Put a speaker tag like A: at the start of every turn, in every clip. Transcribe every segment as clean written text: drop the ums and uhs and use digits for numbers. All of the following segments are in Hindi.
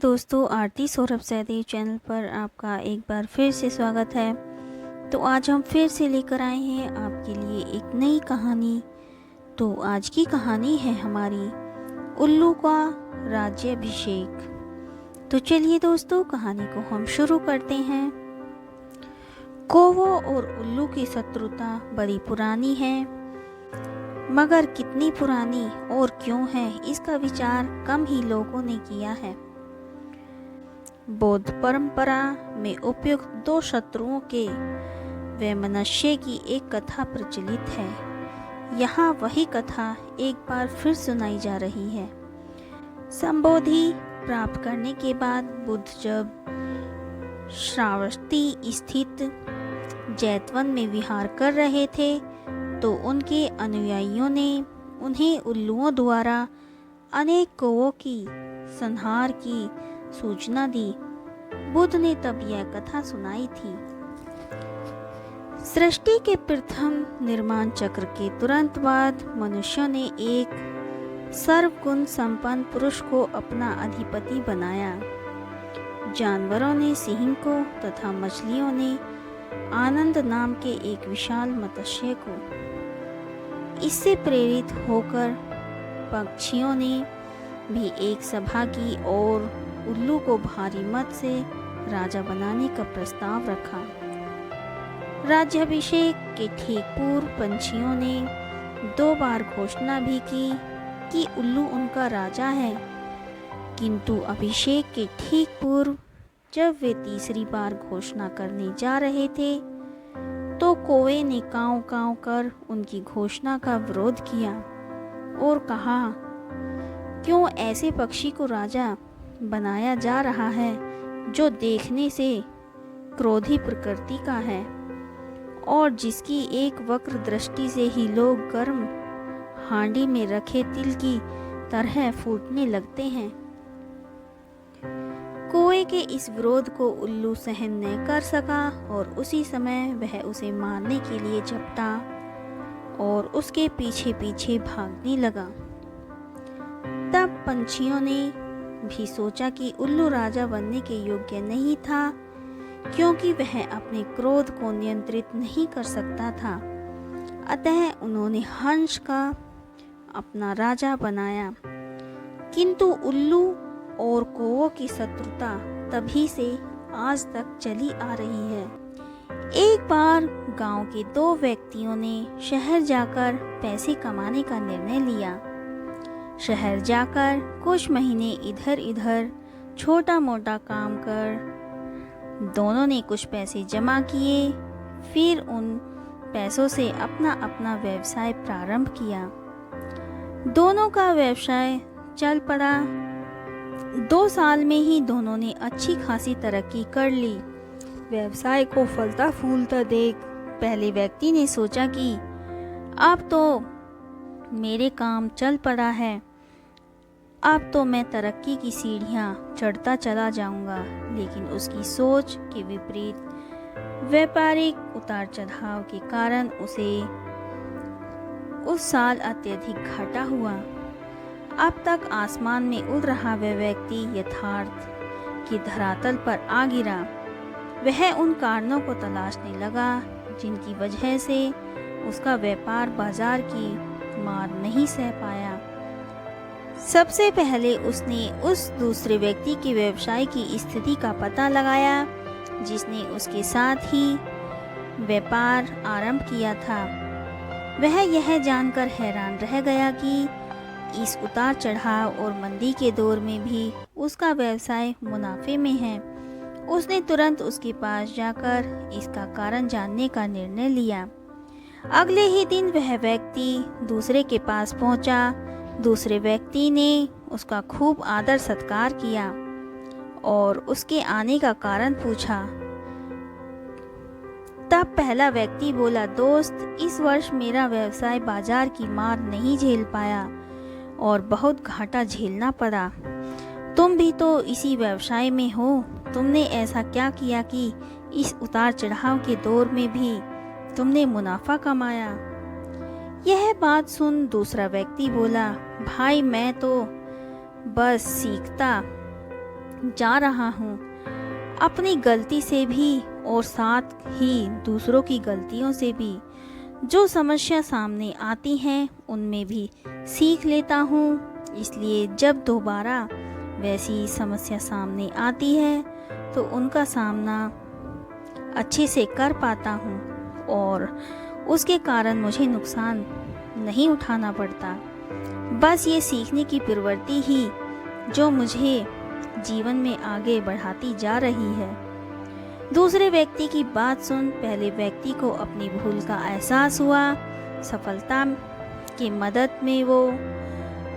A: दोस्तों, आरती सौरभ सैदी चैनल पर आपका एक बार फिर से स्वागत है। तो आज हम फिर से लेकर आए हैं आपके लिए एक नई कहानी। तो आज की कहानी है हमारी उल्लू का राज्याभिषेक। तो चलिए दोस्तों, कहानी को हम शुरू करते हैं। कौवों और उल्लू की शत्रुता बड़ी पुरानी है, मगर कितनी पुरानी और क्यों है, इसका विचार कम ही लोगों ने किया है। बौद्ध परंपरा में उपयुक्त दो शत्रुओं के वैमनस्य की एक कथा प्रचलित है। यहाँ वही कथा एक बार फिर सुनाई जा रही है। संबोधि प्राप्त करने के बाद बुद्ध जब श्रावस्ती स्थित जैतवन में विहार कर रहे थे, तो उनके अनुयायियों ने उन्हें उल्लुओं द्वारा अनेक कौवों की संहार की सूचना दी। बुद्ध ने तब यह कथा सुनाई थी। सृष्टि के प्रथम निर्माण चक्र के तुरंत बाद मनुष्यों ने एक सर्वगुण संपन्न पुरुष को अपना अधिपति बनाया। जानवरों ने सिंह को तथा मछलियों ने आनंद नाम के एक विशाल मत्स्य को। इससे प्रेरित होकर पक्षियों ने भी एक सभा की और उल्लू को भारी मत से राजा बनाने का प्रस्ताव रखा। राज्याभिषेक के ठीक पूर्व पंछियों ने 2 बार घोषणा भी की कि उल्लू उनका राजा है, किंतु अभिषेक के ठीक पूर्व जब वे तीसरी बार घोषणा करने जा रहे थे, तो कौवे ने कांव कांव कर उनकी घोषणा का विरोध किया और कहा, क्यों ऐसे पक्षी को राजा बनाया जा रहा है जो देखने से क्रोधी प्रकृति का है और जिसकी एक वक्र दृष्टि से ही लोग गर्म हांडी में रखे तिल की तरह फूटने लगते हैं। कौवे के इस विरोध को उल्लू सहन न कर सका और उसी समय वह उसे मारने के लिए झपटा और उसके पीछे पीछे भागने लगा। तब पंछियों ने भी सोचा कि उल्लू राजा बनने के योग्य नहीं था, क्योंकि वह अपने क्रोध को नियंत्रित नहीं कर सकता था। अतः उन्होंने हंस का अपना राजा बनाया। किंतु उल्लू और कौवों की शत्रुता तभी से आज तक चली आ रही है। एक बार गांव के 2 व्यक्तियों ने शहर जाकर पैसे कमाने का निर्णय लिया। शहर जाकर कुछ महीने इधर-इधर छोटा मोटा काम कर दोनों ने कुछ पैसे जमा किए। फिर उन पैसों से अपना अपना व्यवसाय प्रारंभ किया। दोनों का व्यवसाय चल पड़ा। 2 साल में ही दोनों ने अच्छी खासी तरक्की कर ली। व्यवसाय को फलता फूलता देख पहले व्यक्ति ने सोचा कि अब तो मेरे काम चल पड़ा है, अब तो मैं तरक्की की सीढ़ियां चढ़ता चला जाऊंगा। लेकिन उसकी सोच के विपरीत व्यापारिक उतार चढ़ाव के कारण उसे उस साल अत्यधिक घाटा हुआ। अब तक आसमान में उड़ रहा वह व्यक्ति यथार्थ की धरातल पर आ गिरा। वह उन कारणों को तलाशने लगा जिनकी वजह से उसका व्यापार बाजार की मार नहीं सह पाया। सबसे पहले उसने उस दूसरे व्यक्ति के व्यवसाय की स्थिति का पता लगाया जिसने उसके साथ ही व्यापार आरंभ किया था। वह यह जानकर हैरान रह गया कि इस उतार चढ़ाव और मंदी के दौर में भी उसका व्यवसाय मुनाफे में है। उसने तुरंत उसके पास जाकर इसका कारण जानने का निर्णय लिया। अगले ही दिन वह व्यक्ति दूसरे के पास पहुंचा। दूसरे व्यक्ति ने उसका खूब आदर सत्कार किया और उसके आने का कारण पूछा। तब पहला व्यक्ति बोला, दोस्त, इस वर्ष मेरा व्यवसाय बाजार की मार नहीं झेल पाया और बहुत घाटा झेलना पड़ा। तुम भी तो इसी व्यवसाय में हो। तुमने ऐसा क्या किया कि इस उतार चढ़ाव के दौर में भी तुमने मुनाफा कमाया? यह बात सुन दूसरा व्यक्ति बोला, भाई, मैं तो बस सीखता जा रहा हूँ। अपनी गलती से भी और साथ ही दूसरों की गलतियों से भी जो समस्या सामने आती हैं उनमें भी सीख लेता हूँ। इसलिए जब दोबारा वैसी समस्या सामने आती है तो उनका सामना अच्छे से कर पाता हूँ और उसके कारण मुझे नुकसान नहीं उठाना पड़ता। बस ये सीखने की प्रवृत्ति ही जो मुझे जीवन में आगे बढ़ाती जा रही है। दूसरे व्यक्ति की बात सुन पहले व्यक्ति को अपनी भूल का एहसास हुआ। सफलता की मदद में वो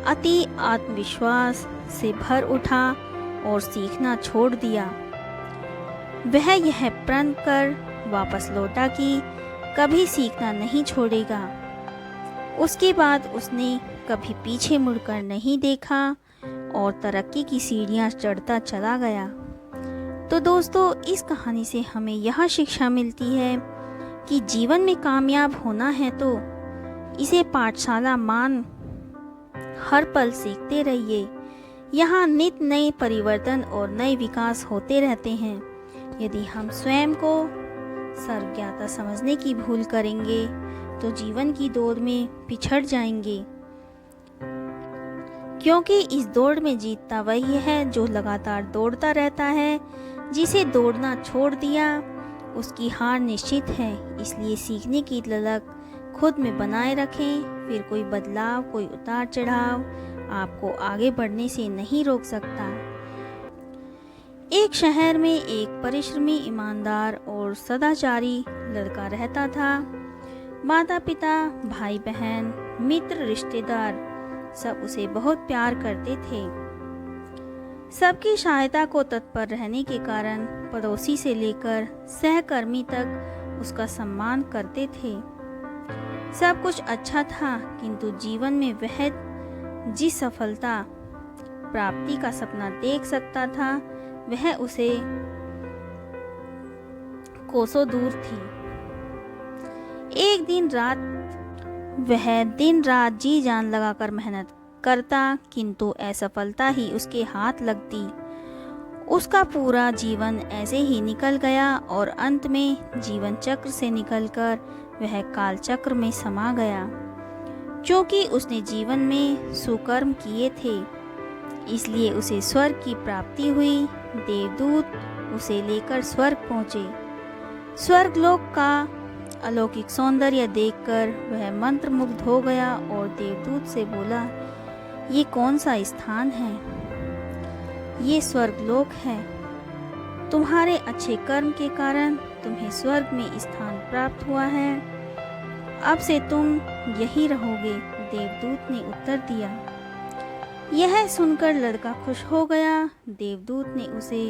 A: अति आत्मविश्वास से भर उठा और सीखना छोड़ दिया। वह यह प्रण कर वापस लौटा कि कभी सीखना नहीं छोड़ेगा। उसके बाद उसने कभी पीछे मुड़कर नहीं देखा और तरक्की की सीढ़ियां चढ़ता चला गया। तो दोस्तों, इस कहानी से हमें यह शिक्षा मिलती है कि जीवन में कामयाब होना है तो इसे पाठशाला मान हर पल सीखते रहिए। यहाँ नित्य नए परिवर्तन और नए विकास होते रहते हैं। यदि हम स्वयं को सर्वज्ञता समझने की भूल करेंगे तो जीवन की दौड़ में पिछड़ जाएंगे, क्योंकि इस दौड़ में जीतता वही है जो लगातार दौड़ता रहता है। जिसे दौड़ना छोड़ दिया उसकी हार निश्चित है। इसलिए सीखने की ललक खुद में बनाए रखें। फिर कोई बदलाव, कोई उतार चढ़ाव आपको आगे बढ़ने से नहीं रोक सकता। एक शहर में एक परिश्रमी, ईमानदार और सदाचारी लड़का रहता था। माता पिता, भाई बहन, मित्र, रिश्तेदार सब उसे बहुत प्यार करते थे। सबकी सहायता को तत्पर रहने के कारण पड़ोसी से लेकर सहकर्मी तक उसका सम्मान करते थे। सब कुछ अच्छा था, किंतु जीवन में वह जिस सफलता प्राप्ति का सपना देख सकता था वह उसे कोसों दूर थी। एक दिन रात जी जान लगाकर मेहनत करता, किंतु असफलता ही उसके हाथ लगती। उसका पूरा जीवन ऐसे ही निकल गया और अंत में जीवन चक्र से निकलकर वह काल चक्र में समा गया। क्योंकि उसने जीवन में सुकर्म किए थे, इसलिए उसे स्वर्ग की प्राप्ति हुई। देवदूत उसे लेकर स्वर्ग पहुँचे। स्वर्गलोक का अलौकिक सौंदर्य देखकर वह मंत्रमुग्ध हो गया और देवदूत से बोला, ये कौन सा स्थान है? ये स्वर्गलोक है। तुम्हारे अच्छे कर्म के कारण तुम्हें स्वर्ग में स्थान प्राप्त हुआ है। अब से तुम यही रहोगे। देवदूत ने उत्तर दिया। यह सुनकर लड़का खुश हो गया। देवदूत ने उसे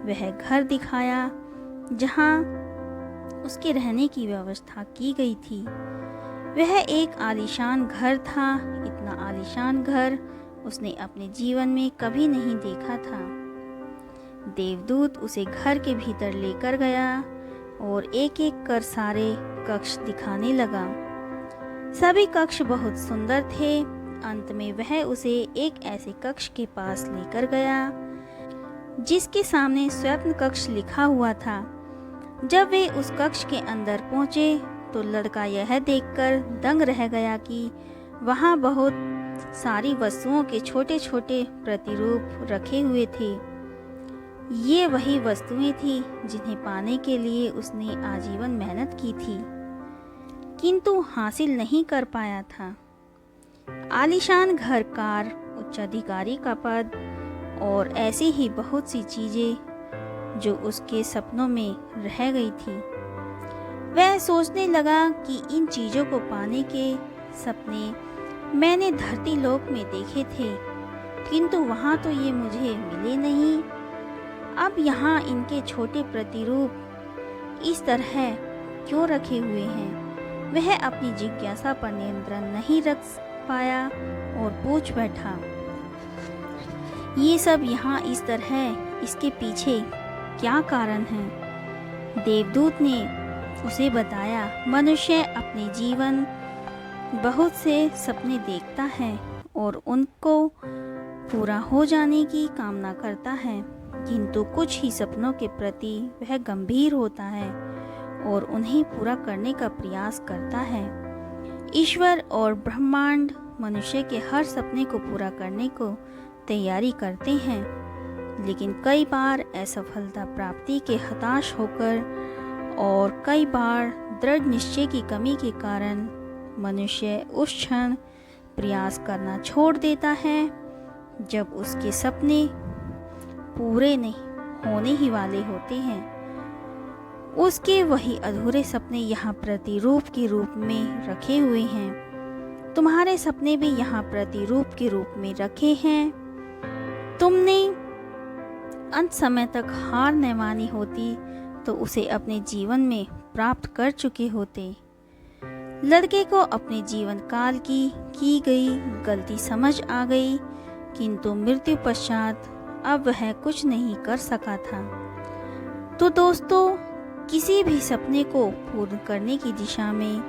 A: वह घर दिखाया जहाँ उसके रहने की व्यवस्था की गई थी। वह एक आलीशान घर था। इतना आलीशान घर उसने अपने जीवन में कभी नहीं देखा था। देवदूत उसे घर के भीतर लेकर गया और एक एक कर सारे कक्ष दिखाने लगा। सभी कक्ष बहुत सुंदर थे। अंत में वह उसे एक ऐसे कक्ष के पास लेकर गया जिसके सामने स्वप्न कक्ष लिखा हुआ था। जब वे उस कक्ष के अंदर पहुंचे तो लड़का यह देखकर दंग रह गया कि वहां बहुत सारी वस्तुओं के छोटे छोटे प्रतिरूप रखे हुए थे। ये वही वस्तुएं थी जिन्हें पाने के लिए उसने आजीवन मेहनत की थी, किंतु हासिल नहीं कर पाया था। आलीशान घर, कार, उच्च अधिकारी का पद और ऐसी ही बहुत सी चीजें जो उसके सपनों में रह गई थी। वह सोचने लगा कि इन चीज़ों को पाने के सपने मैंने धरती लोक में देखे थे, किंतु वहाँ तो ये मुझे मिले नहीं। अब यहाँ इनके छोटे प्रतिरूप इस तरह क्यों रखे हुए हैं? वह अपनी जिज्ञासा पर नियंत्रण नहीं रख पाया और पूछ बैठा, ये सब यहाँ इस तरह, इसके पीछे क्या कारण है? देवदूत ने उसे बताया, मनुष्य अपने जीवन बहुत से सपने देखता है और उनको पूरा हो जाने की कामना करता है। किंतु कुछ ही सपनों के प्रति वह गंभीर होता है और उन्हें पूरा करने का प्रयास करता है। ईश्वर और ब्रह्मांड मनुष्य के हर सपने को पूरा करने को तैयारी करते हैं, लेकिन कई बार असफलता प्राप्ति के हताश होकर और कई बार दृढ़ निश्चय की कमी के कारण मनुष्य उस क्षण प्रयास करना छोड़ देता है जब उसके सपने पूरे नहीं होने ही वाले होते हैं। उसके वही अधूरे सपने यहाँ प्रतिरूप के रूप में रखे हुए हैं। तुम्हारे सपने भी यहाँ प्रतिरूप के रूप में रखे हैं। तुमने अंत समय तक हार न मानी होती तो उसे अपने जीवन में प्राप्त कर चुके होते। लड़के को अपने जीवन काल की गई गलती समझ आ गई, किंतु मृत्यु पश्चात अब वह कुछ नहीं कर सका था। तो दोस्तों, किसी भी सपने को पूर्ण करने की दिशा में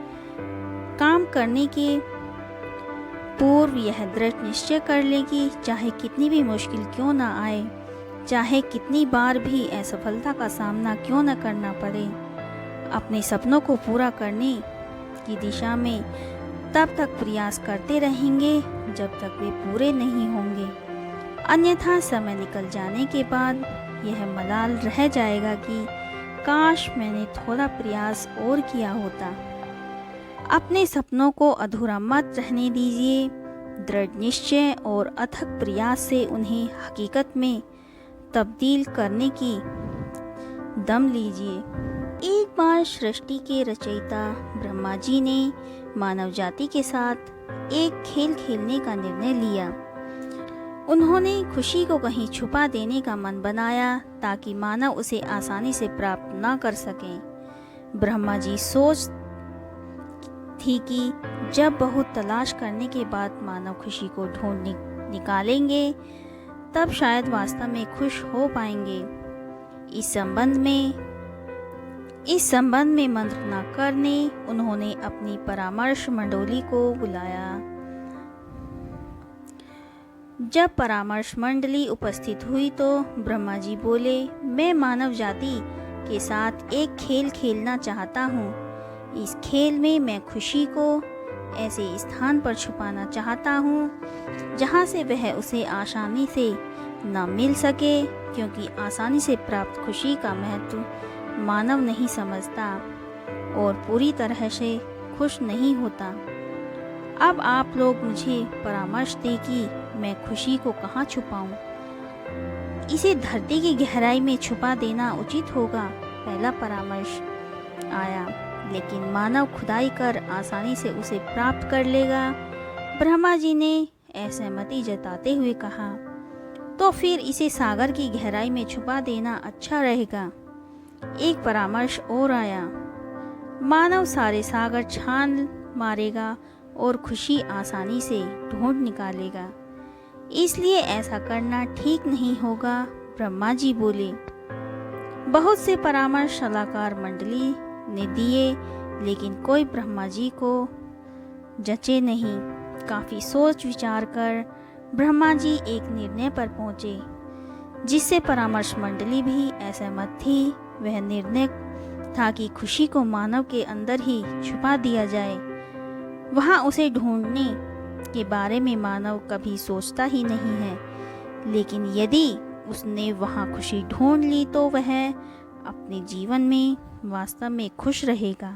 A: काम करने के पूर्व यह दृढ़ निश्चय कर ले कि चाहे कितनी भी मुश्किल क्यों ना आए, चाहे कितनी बार भी असफलता का सामना क्यों न करना पड़े, अपने सपनों को पूरा करने की दिशा में तब तक प्रयास करते रहेंगे जब तक वे पूरे नहीं होंगे। अन्यथा समय निकल जाने के बाद यह मलाल रह जाएगा कि काश मैंने थोड़ा प्रयास और किया होता। अपने सपनों को अधूरा मत रहने दीजिए। दृढ़ निश्चय और अथक प्रयास से उन्हें हकीकत में तब्दील करने की दम लीजिए। एक बार सृष्टि के रचयिता ब्रह्मा जी ने मानव जाति के साथ एक खेल खेलने का निर्णय लिया। उन्होंने खुशी को कहीं छुपा देने का मन बनाया ताकि मानव उसे आसानी से प्राप्त न कर सके। ब्रह्मा जी सोच थी कि जब बहुत तलाश करने के बाद मानव खुशी को ढूंढ निकालेंगे तब शायद वास्तव में खुश हो पाएंगे। इस संबंध में मंत्रणा करने उन्होंने अपनी परामर्श मंडली को बुलाया। जब परामर्श मंडली उपस्थित हुई तो ब्रह्मा जी बोले, मैं मानव जाति के साथ एक खेल खेलना चाहता हूँ। इस खेल में मैं खुशी को ऐसे स्थान पर छुपाना चाहता हूँ जहाँ से वह उसे आसानी से न मिल सके, क्योंकि आसानी से प्राप्त खुशी का महत्व मानव नहीं समझता और पूरी तरह से खुश नहीं होता। अब आप लोग मुझे परामर्श दें कि मैं खुशी को कहाँ छुपाऊं। इसे धरती की गहराई में छुपा देना उचित होगा, पहला परामर्श आया, लेकिन मानव खुदाई कर आसानी से उसे प्राप्त कर लेगा। ब्रह्मा जी ने असहमति जताते हुए कहा, तो फिर इसे सागर की गहराई में छुपा देना अच्छा रहेगा। एक परामर्श और आया, मानव सारे सागर छान मारेगा और खुशी आसानी से ढूंढ निकालेगा, इसलिए ऐसा करना ठीक नहीं होगा। ब्रह्मा जी बोले। बहुत से परामर्श सलाहकार मंडली ने दिए, लेकिन कोई ब्रह्मा जी को जचे नहीं। काफी सोच विचार कर ब्रह्मा जी एक निर्णय पर पहुंचे, जिससे परामर्श मंडली भी असहमत थी। वह निर्णय था कि खुशी को मानव के अंदर ही छुपा दिया जाए। वहाँ उसे ढूंढने के बारे में मानव कभी सोचता ही नहीं है, लेकिन यदि उसने वहाँ खुशी ढूंढ ली तो वह अपने जीवन में वास्तव में खुश रहेगा।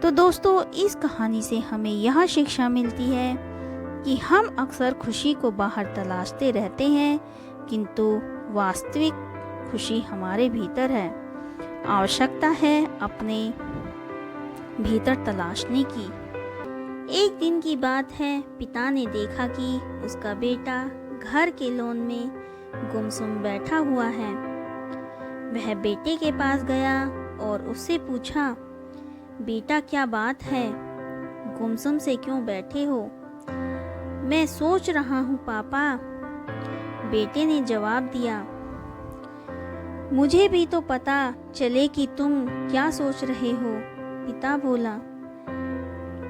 A: तो दोस्तों, इस कहानी से हमें यह शिक्षा मिलती है कि हम अक्सर खुशी को बाहर तलाशते रहते हैं, किंतु वास्तविक खुशी हमारे भीतर है। आवश्यकता है अपने भीतर तलाशने की। एक दिन की बात है, पिता ने देखा कि उसका बेटा घर के लॉन में गुमसुम बैठा हुआ है। वह बेटे के पास गया और उससे पूछा, बेटा क्या बात है, गुमसुम से क्यों बैठे हो? मैं सोच रहा हूँ पापा, बेटे ने जवाब दिया। मुझे भी तो पता चले कि तुम क्या सोच रहे हो, पिता बोला।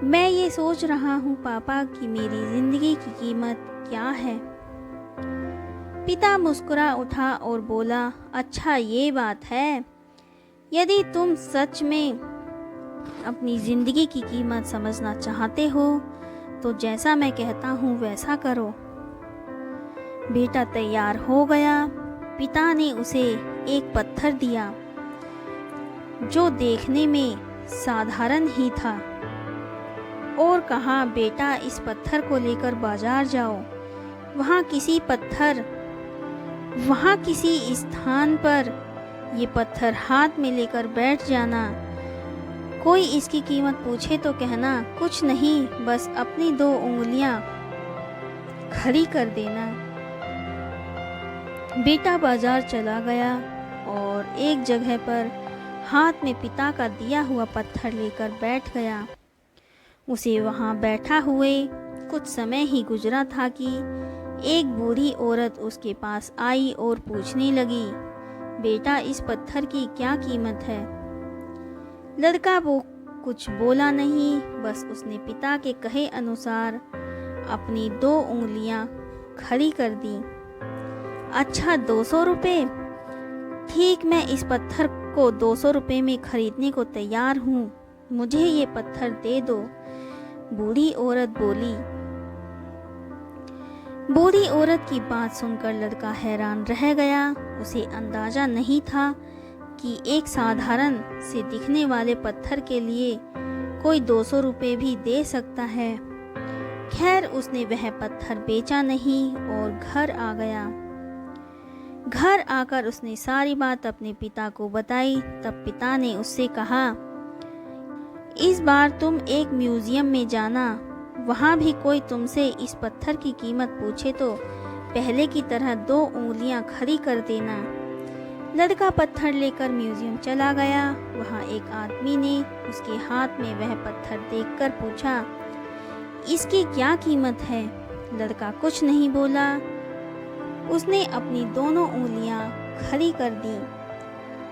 A: मैं ये सोच रहा हूँ पापा कि मेरी जिंदगी की कीमत क्या है। पिता मुस्कुरा उठा और बोला, अच्छा ये बात है। यदि तुम सच में अपनी ज़िंदगी की कीमत समझना चाहते हो तो जैसा मैं कहता हूँ वैसा करो। बेटा तैयार हो गया। पिता ने उसे एक पत्थर दिया जो देखने में साधारण ही था और कहा, बेटा इस पत्थर को लेकर बाजार जाओ। वहाँ किसी स्थान पर ये पत्थर हाथ में लेकर बैठ जाना। कोई इसकी कीमत पूछे तो कहना, कुछ नहीं, बस अपनी 2 उंगलियां खड़ी कर देना। बेटा बाजार चला गया और एक जगह पर हाथ में पिता का दिया हुआ पत्थर लेकर बैठ गया। उसे वहाँ बैठा हुए कुछ समय ही गुजरा था कि एक बूढ़ी औरत उसके पास आई और पूछने लगी, बेटा इस पत्थर की क्या कीमत है? लड़का वो कुछ बोला नहीं, बस उसने पिता के कहे अनुसार अपनी 2 उंगलियां खड़ी कर दी। अच्छा 200 रुपये? ठीक, मैं इस पत्थर को 200 रुपये में खरीदने को तैयार हूँ, मुझे ये पत्थर दे दो, बूढ़ी औरत बोली। बूढ़ी औरत की बात सुनकर लड़का हैरान रह गया। उसे अंदाजा नहीं था कि एक साधारण से दिखने वाले पत्थर के लिए कोई 200 रुपये भी दे सकता है। खैर उसने वह पत्थर बेचा नहीं और घर आ गया। घर आकर उसने सारी बात अपने पिता को बताई। तब पिता ने उससे कहा, इस बार तुम एक म्यूजियम में जाना, वहाँ भी कोई तुमसे इस पत्थर की कीमत पूछे तो पहले की तरह 2 उंगलियां खड़ी कर देना। लड़का पत्थर लेकर म्यूजियम चला गया। वहाँ एक आदमी ने उसके हाथ में वह पत्थर देखकर पूछा, इसकी क्या कीमत है? लड़का कुछ नहीं बोला। उसने अपनी दोनों उंगलियां खड़ी कर दी।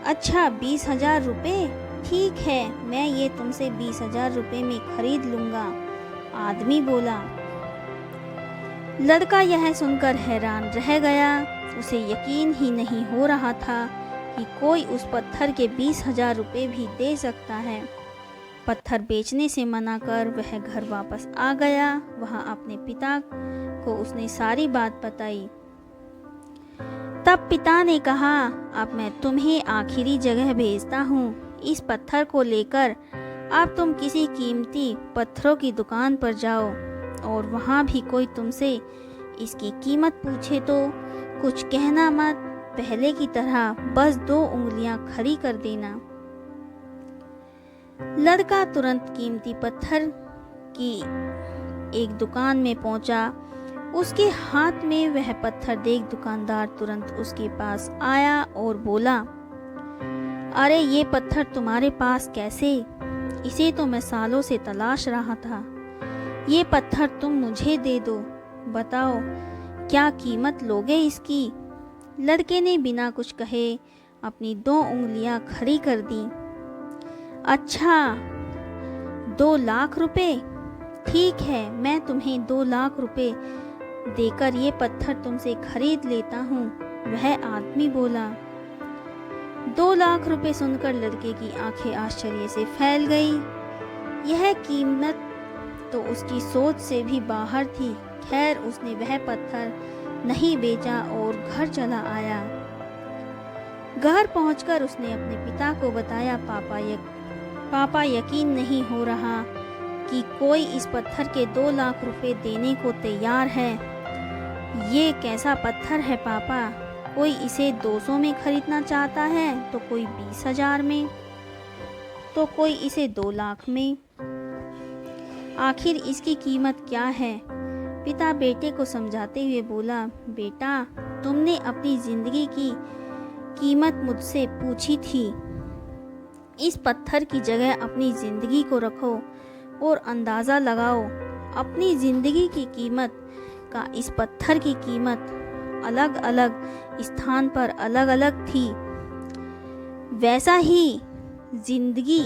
A: अच्छा 20,000 रुपये? ठीक है, मैं ये तुमसे 20,000 रुपये में खरीद लूँगा, आदमी बोला। लड़का यह सुनकर हैरान रह गया। उसे यकीन ही नहीं हो रहा था कि कोई उस पत्थर के 20,000 रुपये भी दे सकता है। पत्थर बेचने से मना कर वह घर वापस आ गया। वहाँ अपने पिता को उसने सारी बात बताई। तब पिता ने कहा, अब मैं तुम्हें आखिरी जगह भेजता हूँ। इस पत्थर को लेकर अब तुम किसी कीमती पत्थरों की दुकान पर जाओ और वहाँ भी कोई तुमसे इसकी कीमत पूछे तो कुछ कहना मत, पहले की तरह बस 2 उंगलियां खड़ी कर देना। लड़का तुरंत कीमती पत्थर की एक दुकान में पहुंचा। उसके हाथ में वह पत्थर देख दुकानदार तुरंत उसके पास आया और बोला, अरे ये पत्थर तुम्हारे पास कैसे? इसे तो मैं सालों से तलाश रहा था। ये पत्थर तुम मुझे दे दो, बताओ क्या कीमत लोगे इसकी? लड़के ने बिना कुछ कहे अपनी 2 उंगलियां खड़ी कर दी। अच्छा 2 लाख रुपए? ठीक है, मैं तुम्हें 2 लाख रुपए देकर ये पत्थर तुमसे खरीद लेता हूँ, वह आदमी बोला। 2 लाख रुपए सुनकर लड़के की आंखें आश्चर्य से फैल गई। यह कीमत तो उसकी सोच से भी बाहर थी। खैर उसने वह पत्थर नहीं बेचा और घर चला आया। घर पहुंचकर उसने अपने पिता को बताया, पापा यकीन नहीं हो रहा कि कोई इस पत्थर के 2 लाख रुपए देने को तैयार है। ये कैसा पत्थर है पापा? कोई इसे 200 में खरीदना चाहता है तो कोई 20,000 में, तो कोई इसे 2 लाख में। आखिर इसकी कीमत क्या है? पिता बेटे को समझाते हुए बोला, बेटा तुमने अपनी जिंदगी की कीमत मुझसे पूछी थी। इस पत्थर की जगह अपनी जिंदगी को रखो और अंदाज़ा लगाओ। अपनी जिंदगी की कीमत का इस पत्थर की कीमत अलग अलग स्थान पर अलग अलग थी। वैसा ही जिंदगी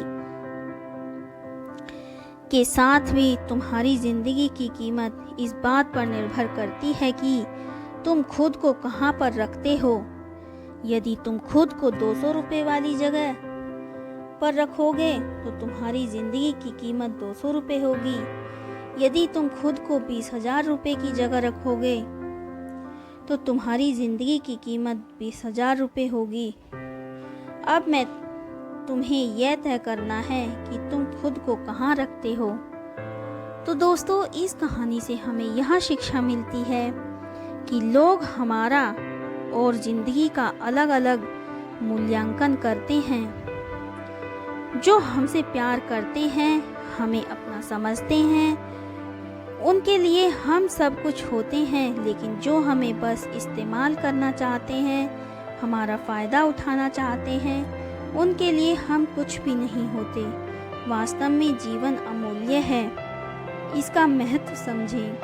A: के साथ भी तुम्हारी जिंदगी की कीमत इस बात पर निर्भर करती है कि तुम खुद को कहाँ पर रखते हो। यदि तुम खुद को 200 रुपये वाली जगह पर रखोगे तो तुम्हारी ज़िंदगी की कीमत 200 रुपये होगी। यदि तुम खुद को 20,000 रुपये की जगह रखोगे तो तुम्हारी ज़िंदगी की कीमत 20,000 रुपये होगी। अब मैं तुम्हें यह तय करना है कि तुम खुद को कहाँ रखते हो। तो दोस्तों, इस कहानी से हमें यह शिक्षा मिलती है कि लोग हमारा और ज़िंदगी का अलग अलग मूल्यांकन करते हैं। जो हमसे प्यार करते हैं, हमें अपना समझते हैं, उनके लिए हम सब कुछ होते हैं। लेकिन जो हमें बस इस्तेमाल करना चाहते हैं, हमारा फ़ायदा उठाना चाहते हैं, उनके लिए हम कुछ भी नहीं होते। वास्तव में जीवन अमूल्य है, इसका महत्व समझें।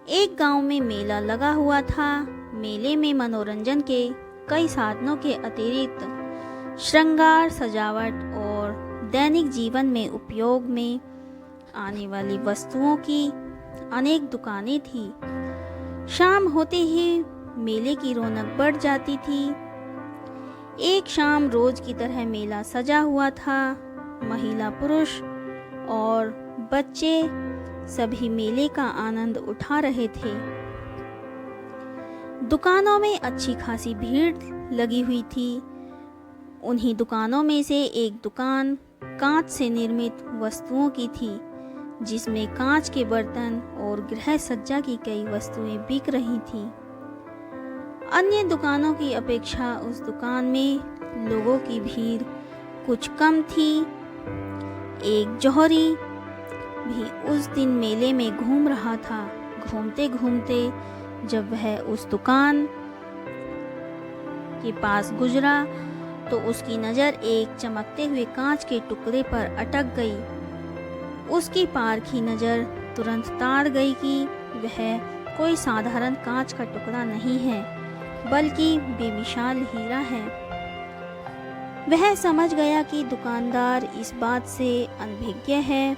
A: एक गांव में मेला लगा हुआ था। मेले में मनोरंजन के कई साधनों के अतिरिक्त श्रृंगार, सजावट और दैनिक जीवन में उपयोग में आने वाली वस्तुओं की अनेक दुकानें थी। शाम होते ही मेले की रौनक बढ़ जाती थी। एक शाम रोज की तरह मेला सजा हुआ था। महिला, पुरुष और बच्चे सभी मेले का आनंद उठा रहे थे। दुकानों में अच्छी खासी भीड़ लगी हुई थी। उन्हीं दुकानों में से एक दुकान कांच से निर्मित वस्तुओं की थी, जिसमें कांच के बर्तन और गृह सज्जा की कई वस्तुएं बिक रही थीं। अन्य दुकानों की अपेक्षा उस दुकान में लोगों की भीड़ कुछ कम थी। एक जौहरी भी उस दिन मेले में घूम रहा था। घूमते घूमते जब वह उस दुकान के पास गुजरा तो उसकी नज़र एक चमकते हुए कांच के टुकड़े पर अटक गई। उसकी पारखी नज़र तुरंत ताड़ गई कि वह कोई साधारण कांच का टुकड़ा नहीं है, बल्कि बेमिसाल हीरा है। वह समझ गया कि दुकानदार इस बात से अनभिज्ञ है।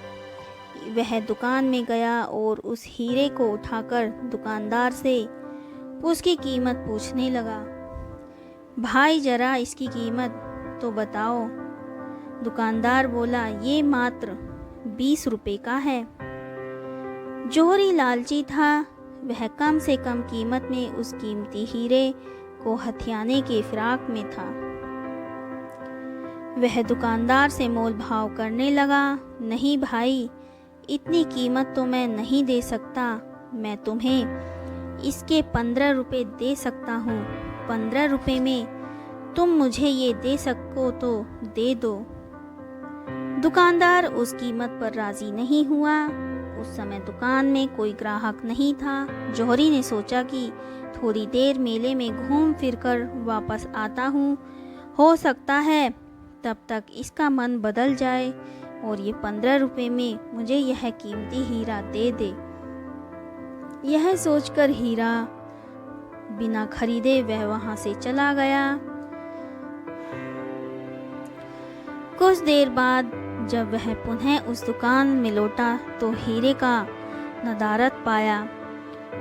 A: वह दुकान में गया और उस हीरे को उठाकर दुकानदार से उसकी कीमत पूछने लगा। भाई, जरा इसकी कीमत तो बताओ। दुकानदार बोला, ये मात्र 20 रुपये का है। जौहरी लालची था। वह कम से कम कीमत में उस कीमती हीरे को हथियाने के फिराक में था। वह दुकानदार से मोल भाव करने लगा। नहीं भाई, इतनी कीमत तो मैं नहीं दे सकता। मैं तुम्हें इसके 15 रुपये दे सकता हूँ। 15 रुपये में तुम मुझे ये दे सको तो दे दो। दुकानदार उस कीमत पर राजी नहीं हुआ। उस समय दुकान में कोई ग्राहक नहीं था। जौहरी ने सोचा कि थोड़ी देर मेले में घूम फिर कर वापस आता हूँ, हो सकता है तब तक इसका मन बदल जाए और ये 15 रुपये में मुझे यह कीमती हीरा दे दे। यह सोचकर हीरा बिना खरीदे वह वहां से चला गया। कुछ देर बाद जब वह पुनः उस दुकान में लौटा तो हीरे का नदारत पाया।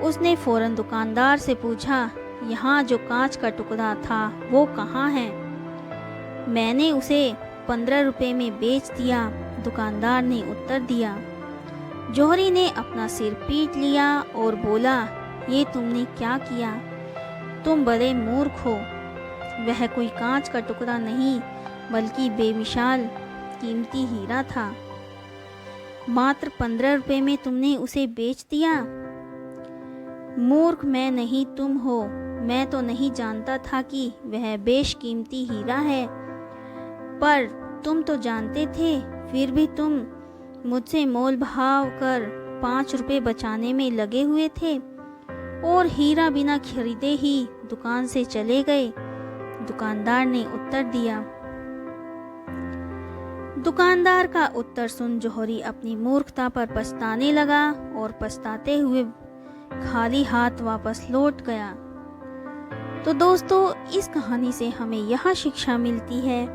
A: उसने फौरन दुकानदार से पूछा, यहाँ जो कांच का टुकड़ा था वो कहाँ है? मैंने उसे 15 रुपये में बेच दिया, दुकानदार ने उत्तर दिया। जौहरी ने अपना सिर पीट लिया और बोला, ये तुमने क्या किया? तुम बड़े मूर्ख हो। वह कोई कांच का टुकड़ा नहीं बल्कि बेमिसाल कीमती हीरा था। मात्र 15 रुपये में तुमने उसे बेच दिया। मूर्ख मैं नहीं, तुम हो। मैं तो नहीं जानता था कि वह बेशकीमती हीरा है, पर तुम तो जानते थे। फिर भी तुम मुझसे मोल भाव कर 5 रुपये बचाने में लगे हुए थे और हीरा बिना खरीदे ही दुकान से चले गए, दुकानदार ने उत्तर दिया। दुकानदार का उत्तर सुन जौहरी अपनी मूर्खता पर पछताने लगा और पछताते हुए खाली हाथ वापस लौट गया। तो दोस्तों, इस कहानी से हमें यह शिक्षा मिलती है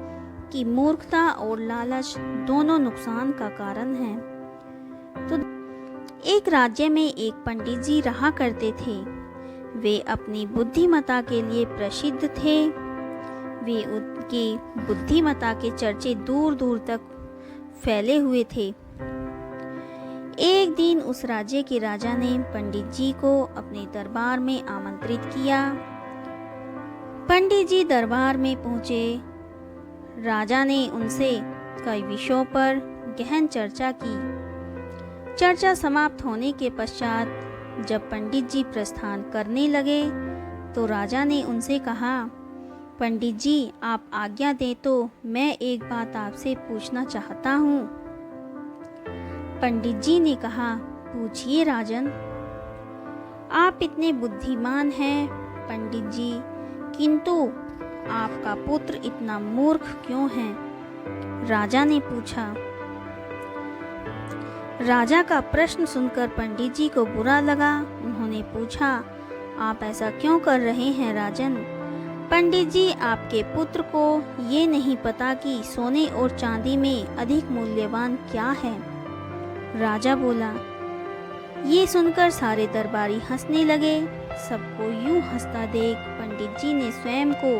A: कि मूर्खता और लालच दोनों नुकसान का कारण है। तो एक राज्य में एक पंडित जी रहा करते थे। वे अपनी बुद्धिमत्ता के लिए प्रसिद्ध थे। वे उनकी बुद्धिमत्ता के चर्चे दूर दूर तक फैले हुए थे। एक दिन उस राज्य के राजा ने पंडित जी को अपने दरबार में आमंत्रित किया। पंडित जी दरबार में पहुँचे। राजा ने उनसे कई विषयों पर गहन चर्चा की। चर्चा समाप्त होने के पश्चात जब पंडित जी प्रस्थान करने लगे तो राजा ने उनसे कहा, पंडित जी, आप आज्ञा दें तो मैं एक बात आपसे पूछना चाहता हूँ। पंडित जी ने कहा, पूछिए राजन। आप इतने बुद्धिमान हैं पंडित जी, किंतु आपका पुत्र इतना मूर्ख क्यों है? राजा ने पूछा। राजा का प्रश्न सुनकर पंडित जी को बुरा लगा। उन्होंने पूछा, आप ऐसा क्यों कर रहे हैं राजन? पंडित जी, आपके पुत्र को ये नहीं पता कि सोने और चांदी में अधिक मूल्यवान क्या है। राजा बोला। ये सुनकर सारे दरबारी हंसने लगे। सबको यूं हंसता देख पंडित जी ने स्वयं को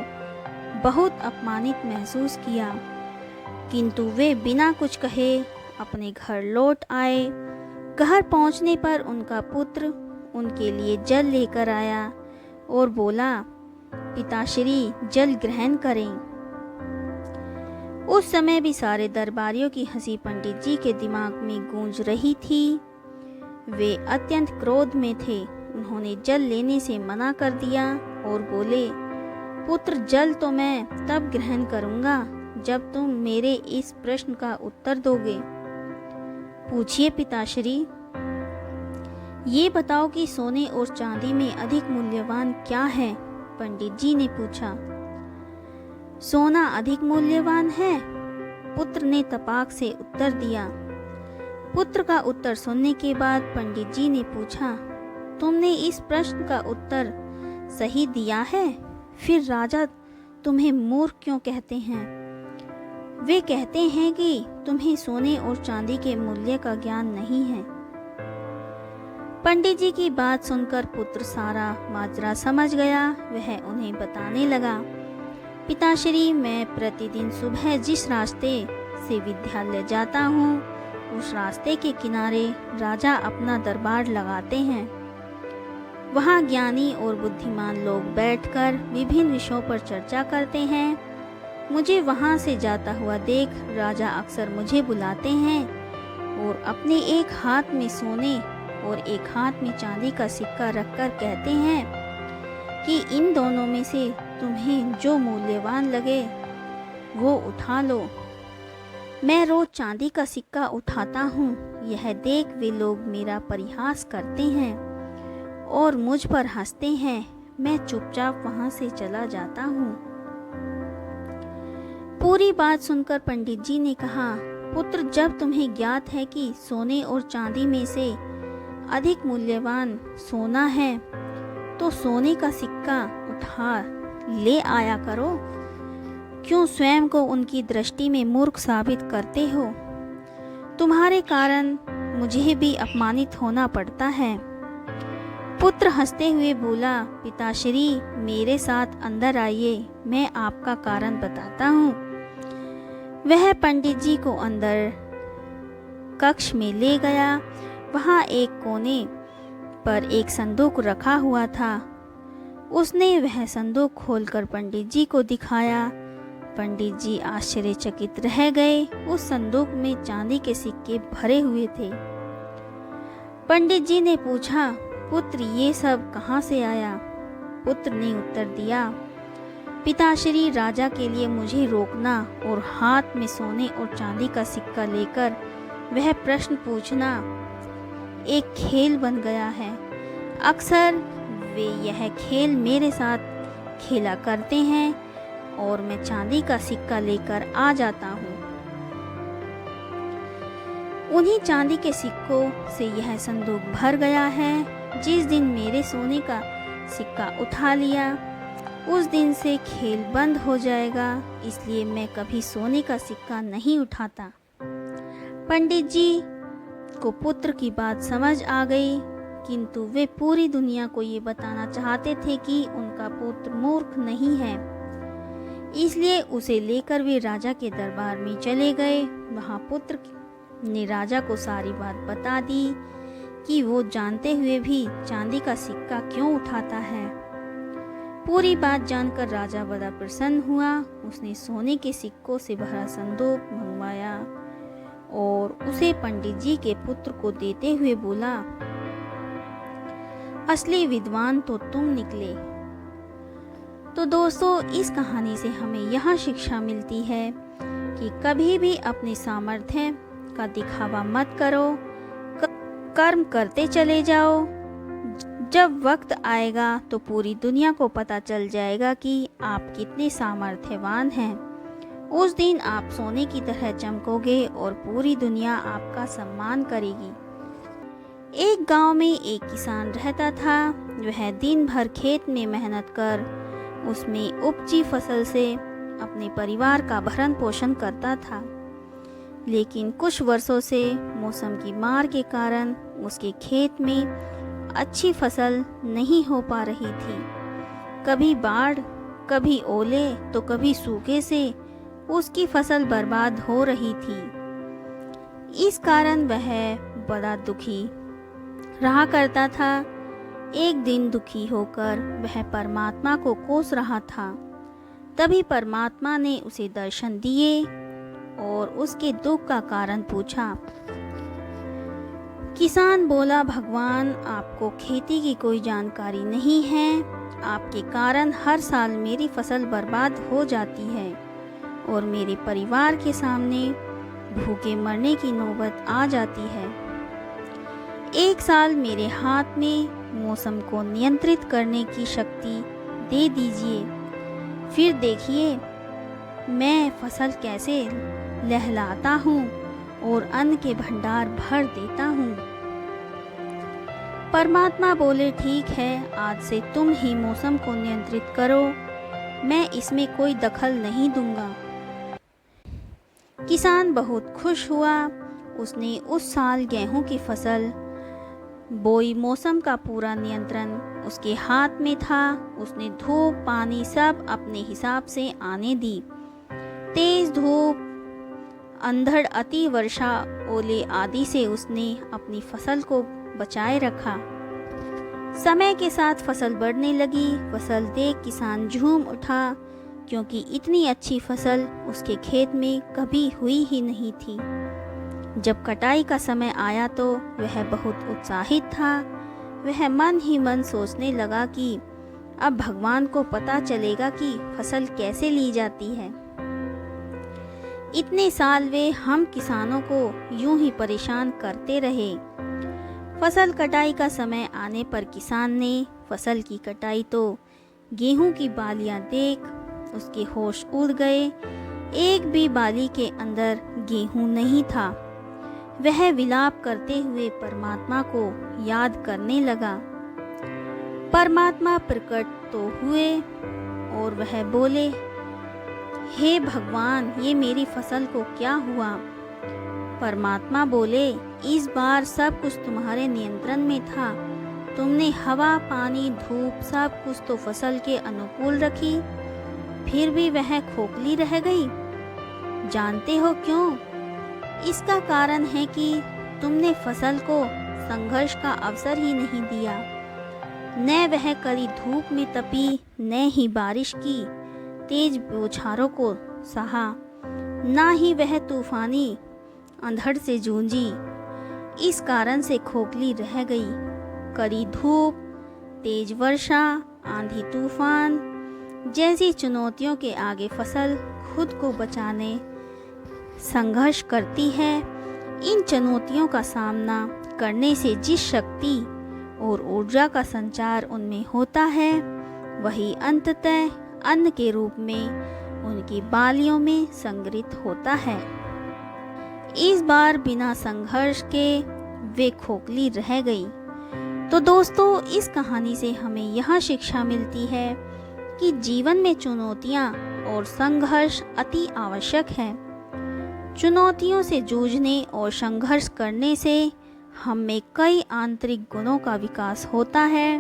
A: बहुत अपमानित महसूस किया, किंतु वे बिना कुछ कहे अपने घर लौट आए। घर पहुंचने पर उनका पुत्र उनके लिए जल लेकर आया और बोला, पिताश्री, जल ग्रहण करें। उस समय भी सारे दरबारियों की हंसी पंडित जी के दिमाग में गूंज रही थी। वे अत्यंत क्रोध में थे। उन्होंने जल लेने से मना कर दिया और बोले, पुत्र, जल तो मैं तब ग्रहण करूंगा जब तुम मेरे इस प्रश्न का उत्तर दोगे। पूछिए पिताश्री। ये बताओ कि सोने और चांदी में अधिक मूल्यवान क्या है? पंडित जी ने पूछा। सोना अधिक मूल्यवान है, पुत्र ने तपाक से उत्तर दिया। पुत्र का उत्तर सुनने के बाद पंडित जी ने पूछा, तुमने इस प्रश्न का उत्तर सही दिया है, फिर राजा तुम्हें मूर्ख क्यों कहते हैं? वे कहते हैं कि तुम्हें सोने और चांदी के मूल्य का ज्ञान नहीं है। पंडित जी की बात सुनकर पुत्र सारा माजरा समझ गया। वह उन्हें बताने लगा, पिताश्री, मैं प्रतिदिन सुबह जिस रास्ते से विद्यालय जाता हूँ, उस रास्ते के किनारे राजा अपना दरबार लगाते हैं। वहाँ ज्ञानी और बुद्धिमान लोग बैठकर विभिन्न विषयों पर चर्चा करते हैं। मुझे वहाँ से जाता हुआ देख राजा अक्सर मुझे बुलाते हैं और अपने एक हाथ में सोने और एक हाथ में चांदी का सिक्का रखकर कहते हैं कि इन दोनों में से तुम्हें जो मूल्यवान लगे वो उठा लो। मैं रोज चांदी का सिक्का उठाता हूँ। यह देख वे लोग मेरा परिहास करते हैं और मुझ पर हंसते हैं। मैं चुपचाप वहाँ से चला जाता हूँ। पूरी बात सुनकर पंडित जी ने कहा, पुत्र, जब तुम्हें ज्ञात है कि सोने और चांदी में से अधिक मूल्यवान सोना है, तो सोने का सिक्का उठा ले आया करो। क्यों स्वयं को उनकी दृष्टि में मूर्ख साबित करते हो? तुम्हारे कारण मुझे भी अपमानित होना पड़ता है। पुत्र हंसते हुए बोला, पिताश्री, मेरे साथ अंदर आइए, मैं आपका कारण बताता हूँ। वह पंडित जी को अंदर कक्ष में ले गया। वहाँ एक कोने पर एक संदूक रखा हुआ था। उसने वह संदूक खोलकर पंडित जी को दिखाया। पंडित जी आश्चर्यचकित रह गए। उस संदूक में चांदी के सिक्के भरे हुए थे। पंडित जी ने पूछा, पुत्र, ये सब कहाँ से आया? पुत्र ने उत्तर दिया, पिताश्री, राजा के लिए मुझे रोकना और हाथ में सोने और चांदी का सिक्का लेकर वह प्रश्न पूछना एक खेल बन गया है। अक्सर वे यह खेल मेरे साथ खेला करते हैं और मैं चांदी का सिक्का लेकर आ जाता हूँ। उन्हीं चांदी के सिक्कों से यह संदूक भर गया है। जिस दिन मेरे सोने का सिक्का उठा लिया, उस दिन से खेल बंद हो जाएगा, इसलिए मैं कभी सोने का सिक्का नहीं उठाता। पंडित जी को पुत्र की बात समझ आ गई। किंतु वे पूरी दुनिया को ये बताना चाहते थे कि उनका पुत्र मूर्ख नहीं है। इसलिए उसे लेकर वे राजा के दरबार में चले गए। वहाँ पुत्र ने राजा को सारी बात बता दी कि वो जानते हुए भी चांदी का सिक्का क्यों उठाता है। पूरी बात जानकर राजा बड़ा प्रसन्न हुआ। उसने सोने के सिक्कों से भरा संदूक मंगवाया और उसे पंडित जी के पुत्र को देते हुए बोला, असली विद्वान तो तुम निकले। तो दोस्तों, इस कहानी से हमें यह शिक्षा मिलती है कि कभी भी अपने सामर्थ्य का दिखावा मत करो, कर्म करते चले जाओ। जब वक्त आएगा तो पूरी दुनिया को पता चल जाएगा कि आप कितने सामर्थ्यवान हैं। उस दिन आप सोने की तरह चमकोगे और पूरी दुनिया आपका सम्मान करेगी। एक गांव में एक किसान रहता था। वह दिन भर खेत में मेहनत कर उसमें उपजी फसल से अपने परिवार का भरण पोषण करता था। लेकिन कुछ वर्षों से मौसम की मार के कारण उसके खेत में अच्छी फसल नहीं हो पा रही थी। कभी बाढ़, कभी ओले तो कभी सूखे से उसकी फसल बर्बाद हो रही थी। इस कारण वह बड़ा दुखी रहा करता था। एक दिन दुखी होकर वह परमात्मा को कोस रहा था। तभी परमात्मा ने उसे दर्शन दिए और उसके दुख का कारण पूछा। किसान बोला, भगवान, आपको खेती की कोई जानकारी नहीं है। आपके कारण हर साल मेरी फसल बर्बाद हो जाती है और मेरे परिवार के सामने भूखे मरने की नौबत आ जाती है। एक साल मेरे हाथ में मौसम को नियंत्रित करने की शक्ति दे दीजिए, फिर देखिए मैं फसल कैसे लहलाता हूँ और अन्न के भंडार भर देता हूँ। परमात्मा बोले, ठीक है, आज से तुम ही मौसम को नियंत्रित करो, मैं इसमें कोई दखल नहीं दूंगा। किसान बहुत खुश हुआ। उसने उस साल गेहूं की फसल बोई। मौसम का पूरा नियंत्रण उसके हाथ में था। उसने धूप, पानी सब अपने हिसाब से आने दी। तेज धूप, अंधड़, अति वर्षा, ओले आदि से उसने अपनी फसल को बचाए रखा। समय के साथ फसल बढ़ने लगी। फसल देख किसान झूम उठा, क्योंकि इतनी अच्छी फसल उसके खेत में कभी हुई ही नहीं थी। जब कटाई का समय आया तो वह बहुत उत्साहित था। वह मन ही मन सोचने लगा कि अब भगवान को पता चलेगा कि फसल कैसे ली जाती है। इतने साल वे हम किसानों को यूं ही परेशान करते रहे। फसल कटाई का समय आने पर किसान ने फसल की कटाई तो गेहूं की बालियां देख उसके होश उड़ गए। एक भी बाली के अंदर गेहूं नहीं था। वह विलाप करते हुए परमात्मा को याद करने लगा। परमात्मा प्रकट तो हुए और वह बोले, हे भगवान, ये मेरी फसल को क्या हुआ? परमात्मा बोले, इस बार सब कुछ तुम्हारे नियंत्रण में था। तुमने हवा, पानी, धूप सब कुछ तो फसल के अनुकूल रखी, फिर भी वह खोखली रह गई। जानते हो क्यों? इसका कारण है कि तुमने फसल को संघर्ष का अवसर ही नहीं दिया। न वह कड़ी धूप में तपी, न ही बारिश की तेज बौछारों को सहा, ना ही वह तूफानी अंधड़ से जूझी। इस कारण से खोखली रह गई। कड़ी धूप, तेज वर्षा, आंधी तूफान जैसी चुनौतियों के आगे फसल खुद को बचाने संघर्ष करती है। इन चुनौतियों का सामना करने से जिस शक्ति और ऊर्जा का संचार उनमें होता है, वही अंततः अन्न के रूप में उनकी बालियों में संग्रहित होता है। इस बार बिना संघर्ष के वे खोखली रह गई। तो दोस्तों, इस कहानी से हमें यह शिक्षा मिलती है कि जीवन में चुनौतियाँ और संघर्ष अति आवश्यक है। चुनौतियों से जूझने और संघर्ष करने से हम में कई आंतरिक गुणों का विकास होता है।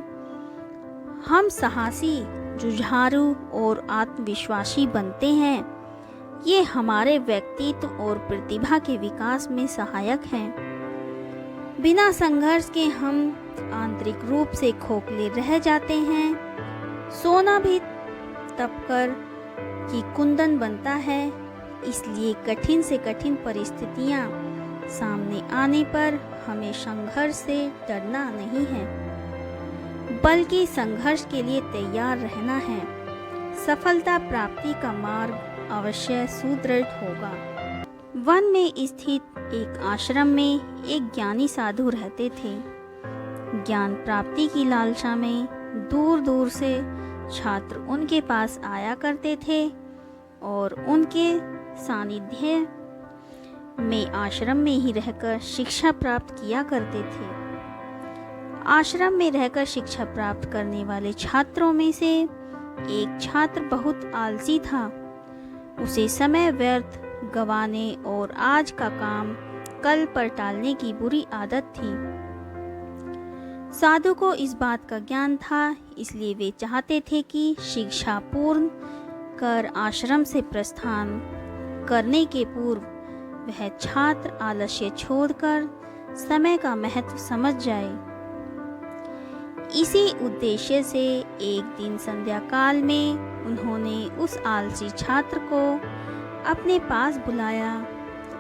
A: हम साहसी, जुझारू और आत्मविश्वासी बनते हैं। ये हमारे व्यक्तित्व और प्रतिभा के विकास में सहायक हैं। बिना संघर्ष के हम आंतरिक रूप से खोखले रह जाते हैं। सोना भी तपकर की कुंदन बनता है। इसलिए कठिन से कठिन परिस्थितियां सामने आने पर हमें संघर्ष से डरना नहीं है, बल्कि संघर्ष के लिए तैयार रहना है। सफलता प्राप्ति का मार्ग अवश्य सुदृढ़ होगा। वन में स्थित एक आश्रम में एक ज्ञानी साधु रहते थे। ज्ञान प्राप्ति की लालसा में दूर दूर से छात्र उनके पास आया करते थे और उनके सानिध्य में आश्रम में ही रहकर शिक्षा प्राप्त किया करते थे। आश्रम में रहकर शिक्षा प्राप्त करने वाले छात्रों में से एक छात्र बहुत आलसी था। उसे समय व्यर्थ गंवाने और आज का काम कल पर टालने की बुरी आदत थी। साधु को इस बात का ज्ञान था, इसलिए वे चाहते थे कि शिक्षा पूर्ण कर आश्रम से प्रस्थान करने के पूर्व वह छात्र आलस्य छोड़कर समय का महत्व समझ जाए। इसी उद्देश्य से एक दिन संध्या काल में उन्होंने उस आलसी छात्र को अपने पास बुलाया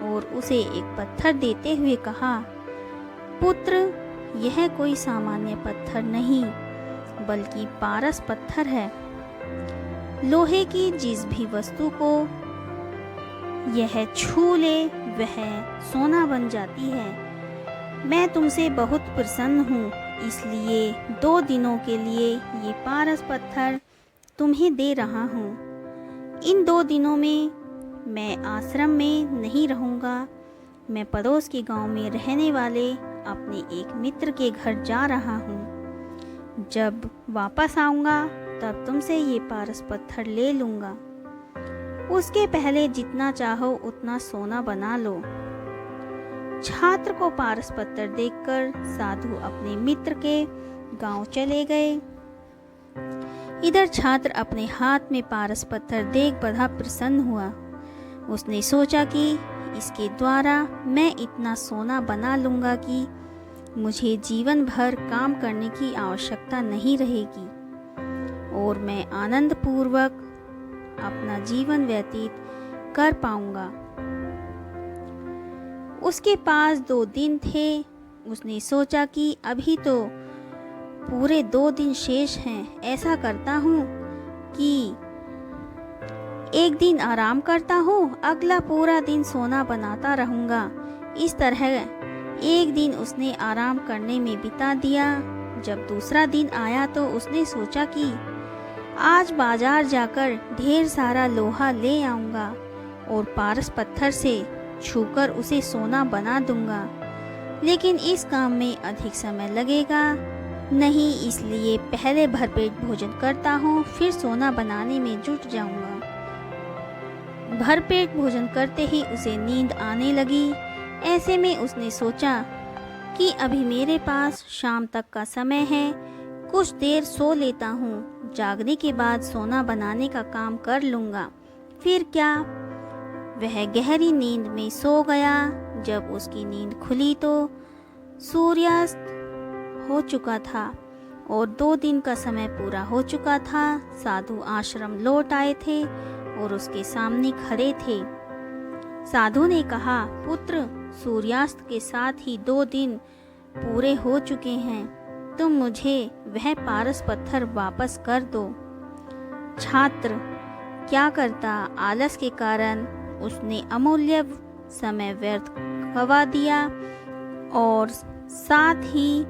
A: और उसे एक पत्थर देते हुए कहा, पुत्र, यह कोई सामान्य पत्थर नहीं बल्कि पारस पत्थर है। लोहे की जिस भी वस्तु को यह छू ले वह सोना बन जाती है। मैं तुमसे बहुत प्रसन्न हूँ, इसलिए 2 दिनों के लिए ये पारस पत्थर तुम्हें दे रहा हूँ। इन 2 दिनों में मैं आश्रम में नहीं रहूँगा। मैं पड़ोस के गांव में रहने वाले अपने एक मित्र के घर जा रहा हूँ। जब वापस आऊँगा तब तुमसे ये पारस पत्थर ले लूँगा। उसके पहले जितना चाहो उतना सोना बना लो। छात्र को पारस पत्थर देखकर साधु अपने मित्र के गांव चले गए। इधर छात्र अपने हाथ में पारस पत्थर देख बड़ा प्रसन्न हुआ। उसने सोचा कि इसके द्वारा मैं इतना सोना बना लूँगा कि मुझे जीवन भर काम करने की आवश्यकता नहीं रहेगी और मैं आनंद पूर्वक अपना जीवन व्यतीत कर पाऊंगा। उसके पास 2 दिन थे। उसने सोचा कि अभी तो पूरे 2 दिन शेष हैं। ऐसा करता हूँ कि एक दिन आराम करता हूँ, अगला पूरा दिन सोना बनाता रहूँगा। इस तरह एक दिन उसने आराम करने में बिता दिया। जब दूसरा दिन आया तो उसने सोचा कि आज बाजार जाकर ढेर सारा लोहा ले आऊँगा और पारस पत्थर से छूकर उसे सोना बना दूंगा। लेकिन इस काम में अधिक समय लगेगा नहीं, इसलिए पहले भरपेट भोजन करता हूँ, फिर सोना बनाने में जुट जाऊंगा। भरपेट भोजन करते ही उसे नींद आने लगी। ऐसे में उसने सोचा कि अभी मेरे पास शाम तक का समय है, कुछ देर सो लेता हूँ। जागने के बाद सोना बनाने का काम कर लूँगा। फिर क्या, वह गहरी नींद में सो गया। जब उसकी नींद खुली तो सूर्यास्त हो चुका था और 2 दिन का समय पूरा हो चुका था। साधु आश्रम लौट आए थे और उसके सामने खड़े थे। साधु ने कहा, पुत्र, सूर्यास्त के साथ ही 2 दिन पूरे हो चुके हैं। तुम मुझे वह पारस पत्थर वापस कर दो। छात्र क्या करता, आलस के कारण उसने अमूल्य समय व्यर्थ गवा दिया और साथ ही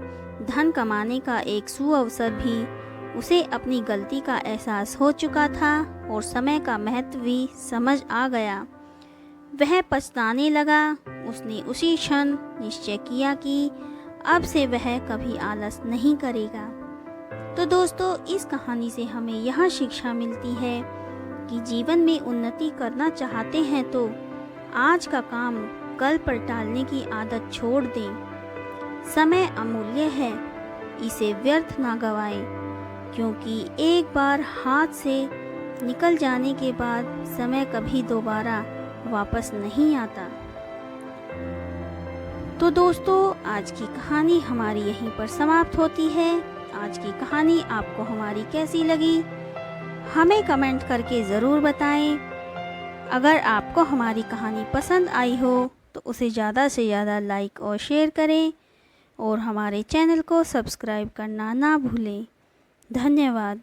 A: धन कमाने का एक सुअवसर भी। उसे अपनी गलती का एहसास हो चुका था और समय का महत्व भी समझ आ गया। वह पछताने लगा। उसने उसी क्षण निश्चय किया कि अब से वह कभी आलस नहीं करेगा। तो दोस्तों, इस कहानी से हमें यह शिक्षा मिलती है कि जीवन में उन्नति करना चाहते हैं तो आज का काम कल पर टालने की आदत छोड़ दें। समय अमूल्य है, इसे व्यर्थ ना गवाएं, क्योंकि एक बार हाथ से निकल जाने के बाद समय कभी दोबारा वापस नहीं आता। तो दोस्तों, आज की कहानी हमारी यहीं पर समाप्त होती है। आज की कहानी आपको हमारी कैसी लगी, हमें कमेंट करके ज़रूर बताएं। अगर आपको हमारी कहानी पसंद आई हो तो उसे ज़्यादा से ज़्यादा लाइक और शेयर करें और हमारे चैनल को सब्सक्राइब करना ना भूलें। धन्यवाद।